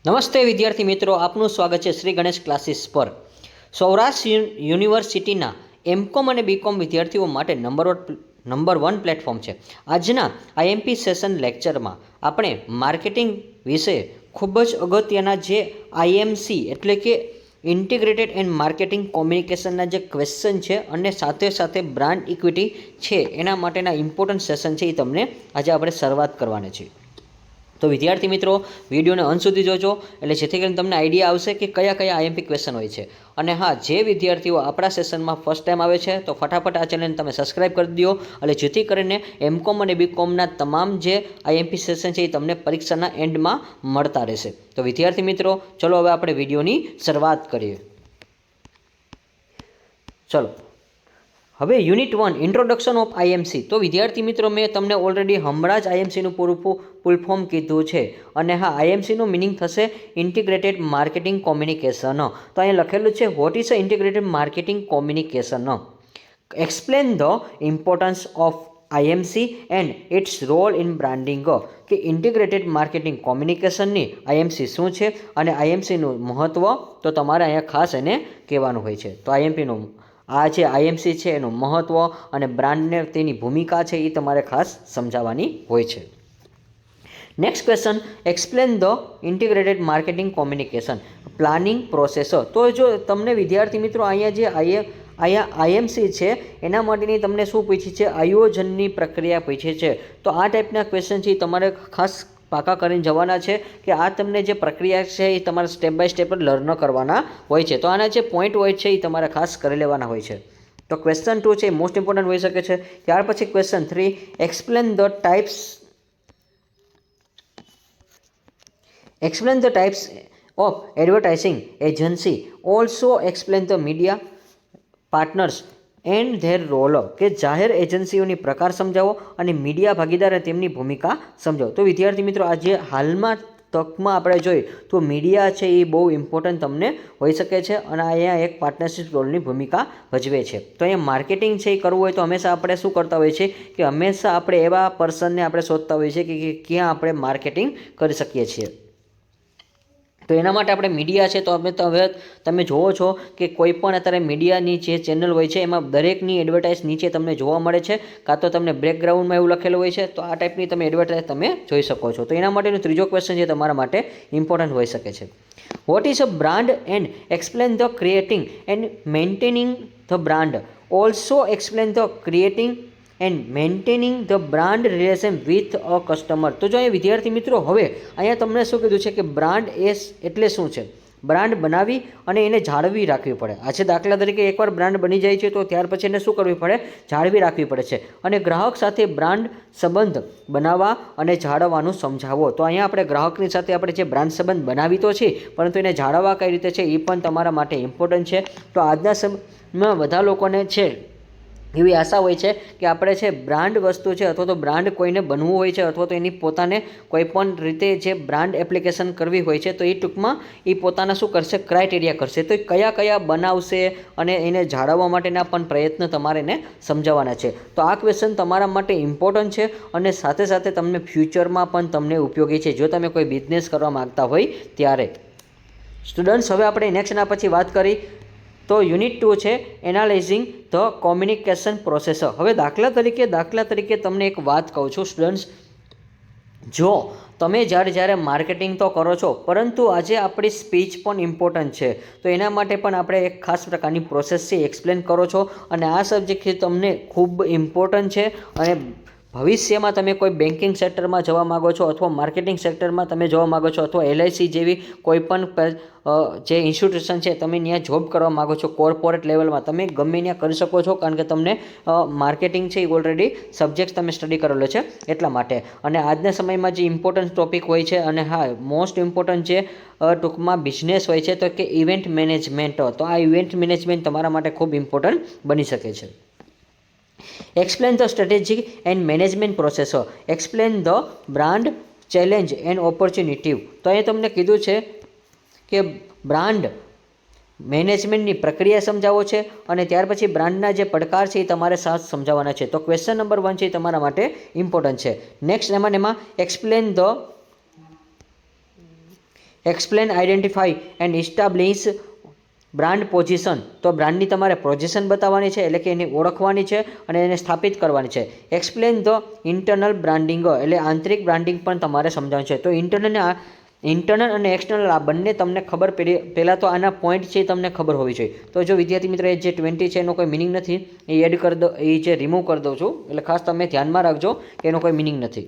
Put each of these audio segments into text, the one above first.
નમસ્તે વિદ્યાર્થી મિત્રો, આપનું સ્વાગત છે શ્રી ગણેશ ક્લાસીસ પર। સૌરાષ્ટ્ર યુનિવર્સિટીના એમકોમ અને બીકોમ વિદ્યાર્થીઓ માટે નંબર 1 પ્લેટફોર્મ છે। આજના આઈએમપી સેશન લેક્ચરમાં આપણે માર્કેટિંગ વિશે ખૂબ જ અગત્યના જે આઈએમસી એટલે કે ઇન્ટિગ્રેટેડ એન્ડ માર્કેટિંગ કોમ્યુનિકેશનના જે ક્વેશ્ચન છે અને સાથે સાથે બ્રાન્ડ ઇક્વિટી છે એના માટેના ઇમ્પોર્ટન્ટ સેશન છે એ તમને આજે આપણે શરૂઆત કરવાની છે। તો વિદ્યાર્થી મિત્રો, વિડીયોને અંત સુધી જોજો એટલે જેથી કરીને તમને આઈડિયા આવશે કે કયા કયા આઈએમપી ક્વેશ્ચન હોય છે। અને હા, જે વિદ્યાર્થીઓ આપણા સેશનમાં ફર્સ્ટ ટાઈમ આવે છે તો ફટાફટ આ ચેનલને તમે સબસ્ક્રાઈબ કરી દો એટલે જેથી કરીને એમકોમ અને બીકોમના તમામ જે આઈએમપી સેશન છે એ તમને પરીક્ષાના એન્ડમાં મળતા રહેશે। તો વિદ્યાર્થી મિત્રો, ચલો હવે આપણે વિડીયોની શરૂઆત કરીએ। ચલો હવે યુનિટ 1 ઇન્ટ્રોડક્શન ઓફ આઈએમસી। તો વિદ્યાર્થી મિત્રો, મેં તમને ઓલરેડી હમણાં જ આઈએમસીનું ફૂલ ફોર્મ કીધું છે અને હા, આઈએમસીનું મિનિંગ થશે ઇન્ટિગ્રેટેડ માર્કેટિંગ કોમ્યુનિકેશન। તો અહીંયા લખેલું છે what is a integrated marketing communication, explain the importance of IMC and its role in branding. કે ઇન્ટિગ્રેટેડ માર્કેટિંગ કોમ્યુનિકેશનની આઈએમસી શું છે અને આઈએમસીનું મહત્ત્વ તો તમારે અહીંયા ખાસ એને કહેવાનું હોય છે। તો આઈએમપીનું આ જે આઈએમસી છે એનું મહત્ત્વ અને બ્રાન્ડને તેની ભૂમિકા છે એ તમારે ખાસ સમજાવવાની હોય છે। Next question, explain the integrated marketing communication planning process. તો જો તમને વિદ્યાર્થી મિત્રો અહીંયા આઈએમસી છે એના માટેની તમને શું પૂછી છે, આયોજનની પ્રક્રિયા પૂછી છે। તો આ ટાઈપના ક્વેશ્ચન છે તમારે ખાસ પાકા કરીને જવાના છે કે આ તમને જે પ્રક્રિયા છે એ તમારે સ્ટેપ બાય સ્ટેપ લર્ન કરવાના હોય છે। તો આના જે પોઈન્ટ હોય છે એ તમારે ખાસ કરી લેવાના હોય છે। તો ક્વેશ્ચન 2 છે મોસ્ટ ઇમ્પોર્ટન્ટ હોઈ શકે છે। ત્યાર પછી question 3, explain the types of advertising agency, also explain the media partners and their role. કે જાહેર એજન્સીઓની પ્રકાર સમજાવો અને મીડિયા ભાગીદાર અને તેમની ભૂમિકા સમજાવો। તો વિદ્યાર્થી મિત્રો, આજે હાલમાં તકમાં આપણે જોઈએ તો મીડિયા છે એ બહુ ઇમ્પોર્ટન્ટ તમને હોઈ શકે છે અને અહીંયા એક પાર્ટનરશિપ રોલની ભૂમિકા ભજવે છે। તો અહીંયા માર્કેટિંગ છે એ કરવું હોય તો હંમેશા આપણે શું કરતા હોઈએ છીએ કે હંમેશા આપણે એવા પર્સનને આપણે શોધતા હોઈએ છીએ કે ક્યાં આપણે માર્કેટિંગ કરી શકીએ છીએ। તો એના માટે આપણે મીડિયા છે તો હવે તમે જુઓ છો કે કોઈ પણ અત્યારે મીડિયાની જે ચેનલ હોય છે એમાં દરેકની એડવર્ટાઇઝ નીચે તમને જોવા મળે છે, કાં તો તમને બેકગ્રાઉન્ડમાં એવું લખેલું હોય છે। તો આ ટાઈપની તમે એડવર્ટાઇઝ તમે જોઈ શકો છો। તો એના માટેનો ત્રીજો ક્વેશ્ચન છે તમારા માટે ઇમ્પોર્ટન્ટ હોઈ શકે છે। What is a brand and explain the creating and maintaining the brand, also explain the creating and maintaining the brand relation with a customer. તો જો અહીંયા વિદ્યાર્થી મિત્રો, હવે અહીંયા તમને શું કીધું છે કે બ્રાન્ડ એટલે શું છે, બ્રાન્ડ બનાવી અને એને જાળવી રાખવી પડે। આજે દાખલા તરીકે એકવાર બ્રાન્ડ બની જાય છે તો ત્યાર પછી એને શું કરવી પડે, જાળવી રાખવી પડે છે અને ગ્રાહક સાથે બ્રાન્ડ સંબંધ બનાવવા અને જાળવવાનું સમજાવો। તો અહીંયા આપણે ગ્રાહકની સાથે આપણે જે બ્રાન્ડ સંબંધ બનાવી તો છે પરંતુ એને જાળવવા કઈ રીતે છે એ પણ તમારા માટે ઇમ્પોર્ટન્ટ છે। તો આજના સમયમાં બધા લોકોને છે એવી આશા હોય છે કે આપણે છે બ્રાન્ડ વસ્તુ છે અથવા તો બ્રાન્ડ કોઈને બનવું હોય છે અથવા તો એની પોતાને કોઈ પણ રીતે જે બ્રાન્ડ એપ્લિકેશન કરવી હોય છે તો એ ટૂંકમાં એ પોતાના શું કરશે, ક્રાઇટેરિયા કરશે। તો કયા કયા બનાવશે અને એને જાળવવા માટેના પણ પ્રયત્ન તમારે એને સમજાવવાના છે। તો આ ક્વેશ્ચન તમારા માટે ઇમ્પોર્ટન્ટ છે અને સાથે સાથે તમને ફ્યુચરમાં પણ તમને ઉપયોગી છે જો તમે કોઈ બિઝનેસ કરવા માગતા હોય ત્યારે। સ્ટુડન્ટ્સ, હવે આપણે નેક્સ્ટના પછી વાત કરી તો યુનિટ 2 છે એનાલાઇઝિંગ ધ કોમ્યુનિકેશન પ્રોસેસ। હવે દાખલા તરીકે તમને એક વાત કહું છું સ્ટુડન્ટ્સ, જો તમે જ્યારે માર્કેટિંગ તો કરો છો પરંતુ આજે આપણી સ્પીચ પણ ઇમ્પોર્ટન્ટ છે તો એના માટે પણ આપણે એક ખાસ પ્રકારની પ્રોસેસ છે એક્સપ્લેન કરો છો અને આ સબ્જેક્ટ તમને ખૂબ ઇમ્પોર્ટન્ટ છે અને ભવિષ્યમાં તમે કોઈ બેન્કિંગ સેક્ટરમાં જવા માગો છો અથવા માર્કેટિંગ સેક્ટરમાં તમે જવા માગો છો અથવા એલઆઈસી જેવી કોઈ પણ જે ઇન્સ્ટિટ્યુશન છે તમે ત્યાં જોબ કરવા માગો છો, કોર્પોરેટ લેવલમાં તમે ગમે ત્યાં કરી શકો છો કારણ કે તમને માર્કેટિંગ છે એ ઓલરેડી સબ્જેક્ટ તમે સ્ટડી કરેલો છે એટલા માટે। અને આજના સમયમાં જે ઇમ્પોર્ટન્ટ ટોપિક હોય છે અને હા મોસ્ટ ઇમ્પોર્ટન્ટ જે ટૂંકમાં બિઝનેસ હોય છે તો કે ઇવેન્ટ મેનેજમેન્ટ। તો આ ઇવેન્ટ મેનેજમેન્ટ તમારા માટે ખૂબ ઇમ્પોર્ટન્ટ બની શકે છે। Explain the strategy and management process, explain the brand challenge and opportunity. તો અહીંયા તમને કીધું છે કે બ્રાન્ડ મેનેજમેન્ટની પ્રક્રિયા સમજાવો છે અને ત્યાર પછી બ્રાન્ડના જે પડકાર છે એ તમારે સાથ સમજાવવાના છે। તો ક્વેશ્ચન નંબર 1 છે એ તમારા માટે ઇમ્પોર્ટન્ટ છે। નેક્સ્ટ એમાં explain explain, identify and ઇસ્ટાબ્લિશ brand position. તો બ્રાન્ડની તમારે પોઝિશન બતાવવાની છે, એટલે કે એને ઓળખવાની છે અને એને સ્થાપિત કરવાની છે. એક્સપ્લેન ધ ઇન્ટરનલ બ્રાન્ડિંગ, એટલે આંતરિક બ્રાન્ડિંગ પણ તમારે સમજાવવાનું છે. તો ઇન્ટરનલ અને એક્સટર્નલ આ બંને તમને ખબર પહેલાં તો આના પોઈન્ટ છે તમને ખબર હોવી જોઈએ. તો જો વિદ્યાર્થી મિત્રો એ જે 20 છે એનો કોઈ મિનિંગ નથી, એ એડ કરી દો, એ જે રિમૂવ કરી દઉં છું. એટલે ખાસ તમે ધ્યાનમાં રાખજો કે એનો કોઈ મિનિંગ નથી.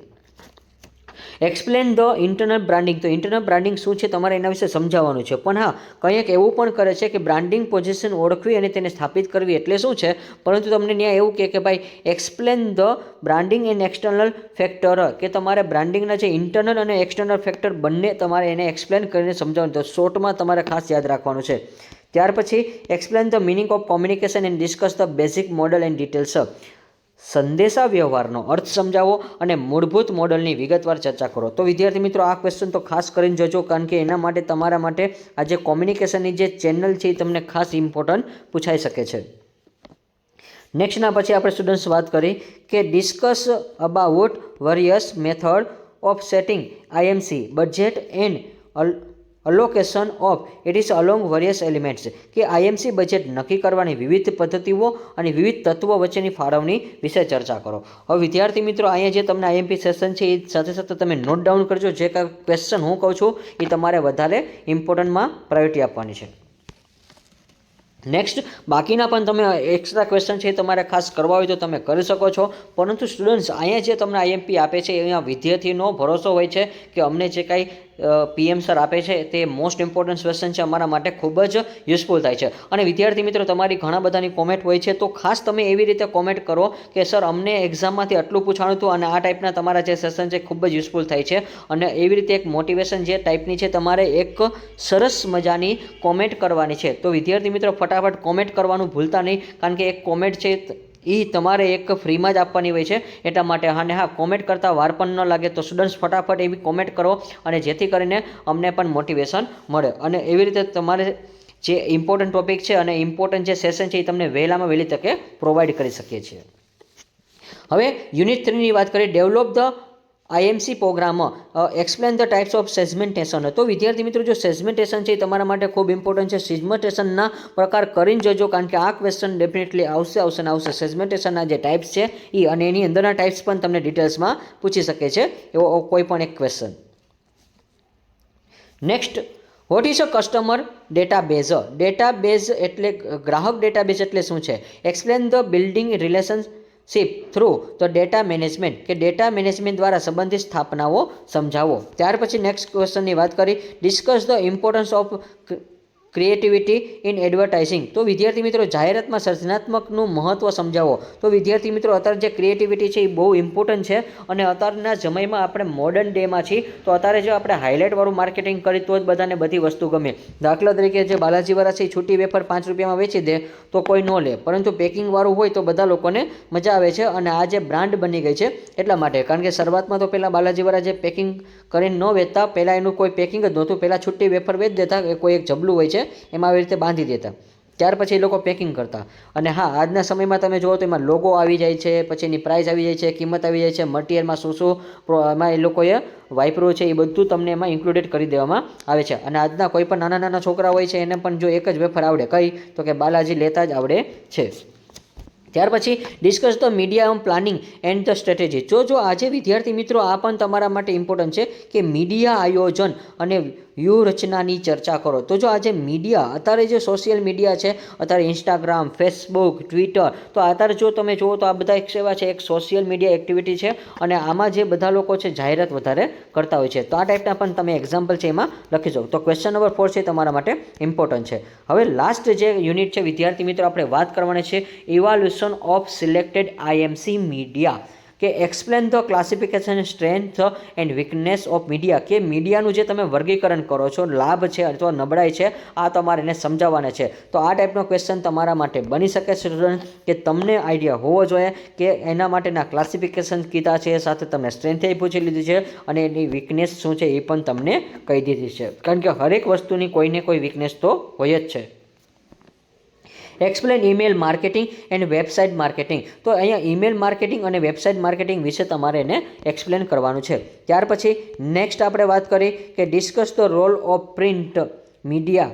Explain the internal branding. તો ઇન્ટરનલ બ્રાન્ડિંગ શું છે તમારે એના વિશે સમજાવવાનું છે. પણ હા, કંઈક એવું પણ કરે છે કે બ્રાન્ડિંગ પોઝિશન ઓળખવી અને તેને સ્થાપિત કરવી એટલે શું છે, પરંતુ તમને ત્યાં એવું કે ભાઈ explain the branding and external factor, કે તમારે બ્રાન્ડિંગના જે ઇન્ટરનલ અને એક્સટર્નલ ફેક્ટર બંને તમારે એને એક્સપ્લેન કરીને સમજાવવાનું. તો શોર્ટમાં તમારે ખાસ યાદ રાખવાનું છે. ત્યાર પછી explain the meaning of communication and discuss the basic model and details. સંદેશા વ્યવહારનો અર્થ સમજાવો અને મૂળભૂત મોડલની વિગતવાર ચર્ચા કરો. તો વિદ્યાર્થી મિત્રો આ ક્વેશ્ચન તો ખાસ કરીને જોજો, કારણ કે એના માટે તમારા માટે આ જે કોમ્યુનિકેશનની જે ચેનલ છે એ તમને ખાસ ઇમ્પોર્ટન્ટ પૂછાઈ શકે છે. નેક્સ્ટના પછી આપણે સ્ટુડન્ટ્સ વાત કરી કે discuss about various method of setting IMC budget and allocation of it is along various elements. કે આઈએમસી બજેટ નક્કી કરવાની વિવિધ પદ્ધતિઓ અને વિવિધ તત્વો વચ્ચેની ફાળવણી વિશે ચર્ચા કરો. હવે વિદ્યાર્થી મિત્રો અહીંયા જે તમને આઈએમપી સેશન છે એ સાથે સાથે તમે નોટ ડાઉન કરજો. જે કાંઈ ક્વેશ્ચન હું કહું છું એ તમારે વધારે ઇમ્પોર્ટન્ટમાં પ્રાયોરિટી આપવાની છે. નેક્સ્ટ બાકીના પણ તમે એક્સ્ટ્રા ક્વેશ્ચન છે એ તમારે ખાસ કરવા હોય તો તમે કરી શકો છો. પરંતુ સ્ટુડન્ટ્સ અહીંયા જે તમને આઈએમપી આપે છે અહીંયા વિદ્યાર્થીનો ભરોસો હોય છે કે અમને જે કાંઈ પીએમ સર આપે છે તે મોસ્ટ ઇમ્પોર્ટન્ટ ક્વેશ્ચન છે, અમારા માટે ખૂબ જ યુઝફુલ થાય છે. અને વિદ્યાર્થી મિત્રો તમારી ઘણા બધાની કોમેન્ટ હોય છે, તો ખાસ તમે એવી રીતે કોમેન્ટ કરો કે સર અમને એક્ઝામમાંથી આટલું પૂછાણું હતું અને આ ટાઈપના તમારા જે સેશન છે ખૂબ જ યુઝફુલ થાય છે. અને એવી રીતે એક મોટિવેશન જે ટાઈપની છે તમારે એક સરસ મજાની કોમેન્ટ કરવાની છે. તો વિદ્યાર્થી મિત્રો ફટાફટ કોમેન્ટ કરવાનું ભૂલતા નહીં, કારણ કે એક કોમેન્ટ છે એ તમારે એક ફ્રીમાં જ આપવાની હોય છે, એટલા માટે. અને હા, કોમેન્ટ કરતાં વાર પણ ન લાગે. તો સ્ટુડન્ટ્સ ફટાફટ એવી કોમેન્ટ કરો અને જેથી કરીને અમને પણ મોટિવેશન મળે. અને એવી રીતે તમારે જે ઇમ્પોર્ટન્ટ ટોપિક છે અને ઇમ્પોર્ટન્ટ જે સેશન છે એ તમને વહેલામાં વહેલી તકે પ્રોવાઈડ કરી શકીએ છીએ. હવે યુનિટ 3ની વાત કરીએ, develop the IMC program, explain the types of segmentation. તો વિદ્યાર્થી મિત્રો જો સેગમેન્ટેશન છે એ તમારા માટે ખૂબ ઇમ્પોર્ટન્ટ છે. સેગમેન્ટેશનના પ્રકાર કરીને જજો, કારણ કે આ ક્વેશ્ચન ડેફિનેટલી આવશે. સેગમેન્ટેશનના જે ટાઈપ્સ છે એ અને એની અંદરના ટાઈપ્સ પણ તમને ડિટેલ્સમાં પૂછી શકે છે એવો કોઈ પણ એક question. Next, vote is a customer database. Database એટલે ગ્રાહક ડેટાબેઝ એટલે શું છે? Explain the building relationship through the data management, કે ડેટા મેનેજમેન્ટ દ્વારા સંબંધિત સ્થાપનાઓ સમજાવો. ત્યાર પછી નેક્સ્ટ ક્વેશ્ચનની વાત કરી, discuss the importance of creativity in advertising. તો વિદ્યાર્થી મિત્રો જાહેરાતમાં સર્જનાત્મકનું મહત્ત્વ સમજાવો. તો વિદ્યાર્થી મિત્રો અત્યારે જે ક્રિએટિવિટી છે એ બહુ ઇમ્પોર્ટન્ટ છે. અને અત્યારના સમયમાં આપણે મોડર્ન ડેમાં છીએ, તો અત્યારે જો આપણે હાઇલાઇટવાળું માર્કેટિંગ કરી તો જ બધાને બધી વસ્તુ ગમે. દાખલા તરીકે જે બાલાજીવાળા છે એ છૂટી વેફર 5 રૂપિયામાં વેચી દે તો કોઈ ન લે, પરંતુ પેકિંગવાળું હોય તો બધા લોકોને મજા આવે છે. અને આ જે બ્રાન્ડ બની ગઈ છે એટલા માટે, કારણ કે શરૂઆતમાં તો પહેલાં બાલાજીવાળા જે પેકિંગ કરીને ન વેચતા, પહેલાં એનું કોઈ પેકિંગ જ નહોતું. પહેલાં છૂટી વેફર વેચ દેતા, એ કોઈ એક જબલું હોય છે એમાં આવી રીતે બાંધી દેતા, ત્યાર પછી એ લોકો પેકિંગ કરતા. અને હા, આજના સમયમાં તમે જુઓ તો એમાં લોગો આવી જાય છે, પછી એની પ્રાઇસ આવી જાય છે, કિંમત આવી જાય છે, મટીરિયલમાં શું શું એમાં એ લોકોએ વાપર્યું છે એ બધું તમને એમાં ઇન્ક્લુડેડ કરી દેવામાં આવે છે. અને આજના કોઈ પણ નાના નાના છોકરા હોય છે એને પણ જો એક જ વેફર આવડે, કઈ તો કે બાલાજી લેતા જ આવડે છે. ત્યાર પછી discuss the media planning and the strategy. જો આજે વિદ્યાર્થી મિત્રો આ પણ તમારા માટે ઇમ્પોર્ટન્ટ છે કે મીડિયા આયોજન અને વ્યૂહરચનાની ચર્ચા કરો. તો જો આજે મીડિયા, અત્યારે જે સોશિયલ મીડિયા છે, અત્યારે ઇન્સ્ટાગ્રામ, ફેસબુક, ટ્વિટર, તો અત્યારે જો તમે જુઓ તો આ બધા એક સેવા છે, એક સોશિયલ મીડિયા એક્ટિવિટી છે. અને આમાં જે બધા લોકો છે જાહેરાત વધારે કરતા હોય છે. તો આ ટાઈપના પણ તમે એક્ઝામ્પલ છે એમાં લખી જાઓ. તો ક્વેશ્ચન નંબર 4 છે તમારા માટે ઇમ્પોર્ટન્ટ છે. હવે લાસ્ટ જે યુનિટ છે વિદ્યાર્થી મિત્રો આપણે વાત કરવાની છે, ઇવાલ્યુશન ઓફ સિલેક્ટેડ આઈએમસી મીડિયા, કે explain the classification strength and weakness of media. કે મીડિયાનું જે તમે વર્ગીકરણ કરો છો, લાભ છે અથવા નબળાઈ છે, આ તમારે એને સમજાવવાના છે. તો આ ટાઈપનો ક્વેશ્ચન તમારા માટે બની શકે છે સ્ટુડન્ટ, કે તમને આઈડિયા હોવો જોઈએ કે એના માટેના ક્લાસિફિકેશન કીધા છે, સાથે તમને સ્ટ્રેન્થ પૂછી લીધી છે અને એની વીકનેસ શું છે એ પણ તમને કહી દીધી છે. કારણ કે હરેક વસ્તુની કોઈને કોઈ વીકનેસ તો હોય જ છે. Explain email marketing and website marketing. તો અહીંયા ઈમેલ માર્કેટિંગ અને વેબસાઇટ માર્કેટિંગ વિશે તમારે એને એક્સપ્લેન કરવાનું છે. ત્યાર પછી નેક્સ્ટ આપણે વાત કરી કે discuss the role of print media,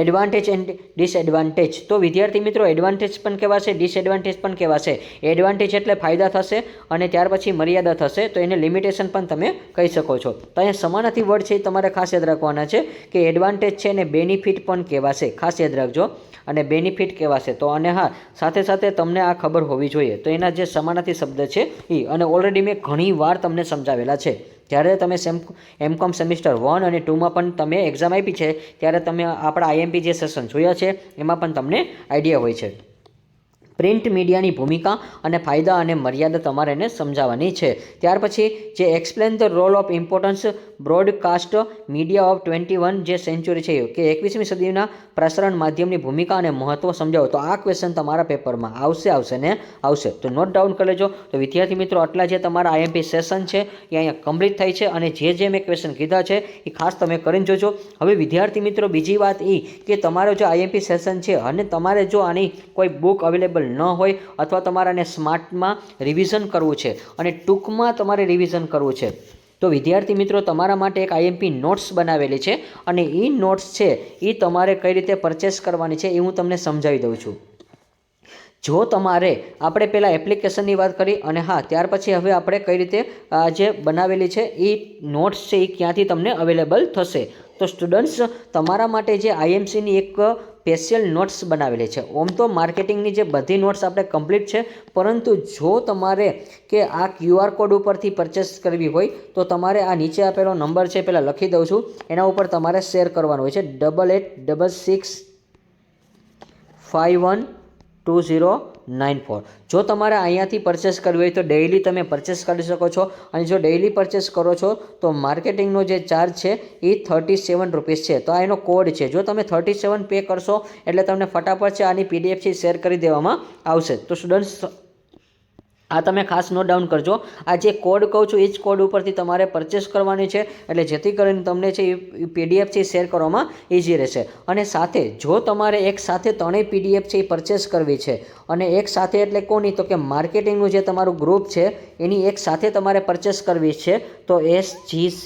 advantage and disadvantage. તો વિદ્યાર્થી મિત્રો એડવાન્ટેજ પણ કહેવાશે, ડિસએડવાન્ટેજ પણ કહેવાશે. એડવાન્ટેજ એટલે ફાયદા થશે અને ત્યાર પછી મર્યાદા થશે, તો એને લિમિટેશન પણ તમે કહી શકો છો. તો અહીંયા સમાનાર્થી વર્ડ છે એ તમારે ખાસ યાદ રાખવાના છે કે એડવાન્ટેજ છે અને બેનિફિટ પણ કહેવાશે, ખાસ યાદ રાખજો, અને બેનિફિટ કહેવાશે. તો અને હા, સાથે સાથે તમને આ ખબર હોવી જોઈએ. તો એના જે સમાનાર્થી શબ્દ છે એ, અને ઓલરેડી મેં ઘણી વાર તમને સમજાવેલા છે. જ્યારે તમે એમકોમ સેમિસ્ટર 1 અને 2માં પણ તમે એક્ઝામ આપી છે ત્યારે તમે આપણા આઈએમપી જે સેશન જોયા છે એમાં પણ તમને આઈડિયા હોય છે. પ્રિન્ટ મીડિયાની ભૂમિકા અને ફાયદા અને મર્યાદા તમારે એને સમજાવવાની છે. ત્યાર પછી જે explain the role of importance broadcast media of 21 જે સેન્ચુરી છે કે 21મી સદીના પ્રસારણ માધ્યમની ભૂમિકા અને મહત્વ સમજાવો. તો આ ક્વેશ્ચન તમારા પેપરમાં આવશે ને આવશે. તો નોટ ડાઉન કરી લેજો. તો વિદ્યાર્થી મિત્રો આટલા જે તમારા આઈએમપી સેશન છે એ અહીંયા કમ્પ્લીટ થાય છે, અને જે મેં ક્વેશ્ચન કીધા છે એ ખાસ તમે કરીને જોજો. હવે વિદ્યાર્થી મિત્રો બીજી વાત એ કે તમારો જો આઈએમપી સેશન છે અને તમારે જો આની કોઈ બુક અવેલેબલ ન હોય અથવા તમારે આને સ્માર્ટમાં રિવિઝન કરવું છે અને ટૂંકમાં તમારે રિવિઝન કરવું છે, તો વિદ્યાર્થી મિત્રો તમારા માટે એક આઈએમપી નોટ્સ બનાવેલી છે, અને એ નોટ્સ છે એ તમારે કઈ રીતે પરચેસ કરવાની છે એ હું તમને સમજાવી દઉં છું. જો તમારે આપણે પહેલાં એપ્લિકેશનની વાત કરી, અને હા ત્યાર પછી હવે આપણે કઈ રીતે જે બનાવેલી છે એ નોટ્સ છે એ ક્યાંથી તમને અવેલેબલ થશે. તો સ્ટુડન્ટ્સ તમારા માટે જે આઈએમસીની એક સ્પેશિયલ નોટ્સ બનાવેલી છે. ઓમ તો માર્કેટિંગની જે બધી નોટ્સ આપણે કમ્પ્લીટ છે, પરંતુ જો તમારે કે આ QR કોડ ઉપરથી પરચેસ કરવી હોય તો તમારે આ નીચે આપેલો નંબર છે પહેલાં લખી દઉં છું, એના ઉપર તમારે શેર કરવાનો હોય છે 8866512094. જો તમારે અહીંયાથી પરચેસ કરવી હોય તો ડેઇલી તમે પરચેસ કરી શકો છો, અને જો ડેઇલી પરચેસ કરો છો તો માર્કેટિંગનો જે ચાર્જ છે એ 37 રૂપીસ છે. તો આ એનો કોડ છે. જો તમે 37 પે કરશો એટલે તમને ફટાફટ છે આની PDF છે શેર કરી દેવામાં આવશે. તો સ્ટુડન્ટ્સ આ તમે ખાસ નોટ ડાઉન કરજો. આ જે કોડ કહું છું એ જ કોડ ઉપરથી તમારે પરચેસ કરવાની છે, એટલે જેથી કરીને તમને છે એ PDF છે શેર કરવામાં ઇઝી રહેશે. અને સાથે જો તમારે એક સાથે ત્રણેય PDF છે એ પરચેસ કરવી છે, અને એક સાથે એટલે કોની, તો કે માર્કેટિંગનું જે તમારું ગ્રુપ છે એની એક સાથે તમારે પરચેસ કરવી છે, તો SGC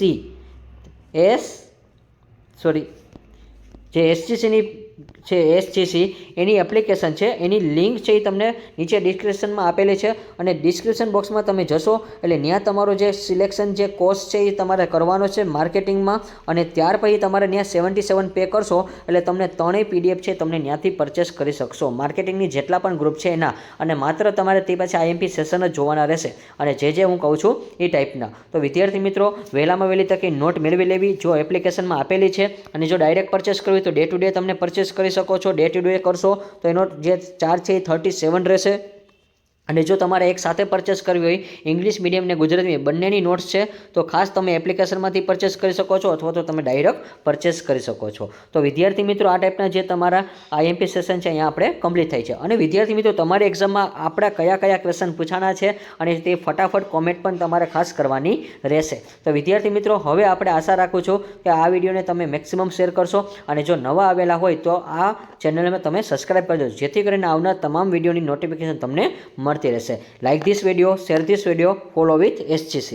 એની એપ્લિકેશન છે, એની લિંક છે એ તમને નીચે ડિસ્ક્રિપ્શનમાં આપેલી છે, અને ડિસ્ક્રિપ્શન બોક્સમાં તમે જશો એટલે ત્યાં તમારો જે સિલેક્શન જે કોર્સ છે એ તમારે કરવાનો છે માર્કેટિંગમાં, અને ત્યાર પછી તમારે ત્યાં 77 પે કરશો એટલે તમને ત્રણેય PDF છે તમને ત્યાંથી પરચેસ કરી શકશો, માર્કેટિંગની જેટલા પણ ગ્રુપ છે એના. અને માત્ર તમારે તે પછી આઈએમપી સેશન જ જોવાના રહેશે, અને જે હું કહું છું એ ટાઈપના. તો વિદ્યાર્થી મિત્રો વહેલામાં વહેલી તકે નોટ મેળવી લેવી જો એપ્લિકેશનમાં આપેલી છે, અને જો ડાયરેક્ટ પરચેસ કરવી તો ડે ટુ ડે તમને પરચેસ કરી શકો છો. ડે ટુ ડે કરશો તો એનો જે ચાર્જ છે એ 37 રહેશે. અને જો તમારે એક સાથે પરચેસ કરવી હોય ઇંગ્લિશ મીડિયમ ને ગુજરાતી મીડિયમ બંનેની નોટ્સ છે તો ખાસ તમે એપ્લિકેશનમાંથી પરચેસ કરી શકો છો, અથવા તો તમે ડાયરેક્ટ પરચેસ કરી શકો છો. તો વિદ્યાર્થી મિત્રો આ ટાઈપના જે તમારા આઈએમપી સેશન છે અહીંયા આપણે કમ્પ્લીટ થાય છે. અને વિદ્યાર્થી મિત્રો તમારી એક્ઝામમાં આપણા કયા ક્વેશ્ચન પૂછાના છે અને તે ફટાફટ કોમેન્ટ પણ તમારે ખાસ કરવાની રહેશે. તો વિદ્યાર્થી મિત્રો હવે આપણે આશા રાખું છું કે આ વિડીયોને તમે મેક્સિમમ શેર કરશો, અને જો નવા આવેલા હોય તો આ ચેનલને તમે સબસ્ક્રાઈબ કરજો, જેથી કરીને આવનાર તમામ વિડીયોની નોટિફિકેશન તમને મળતી રહેશે. Like this video, share this video, follow with SGC.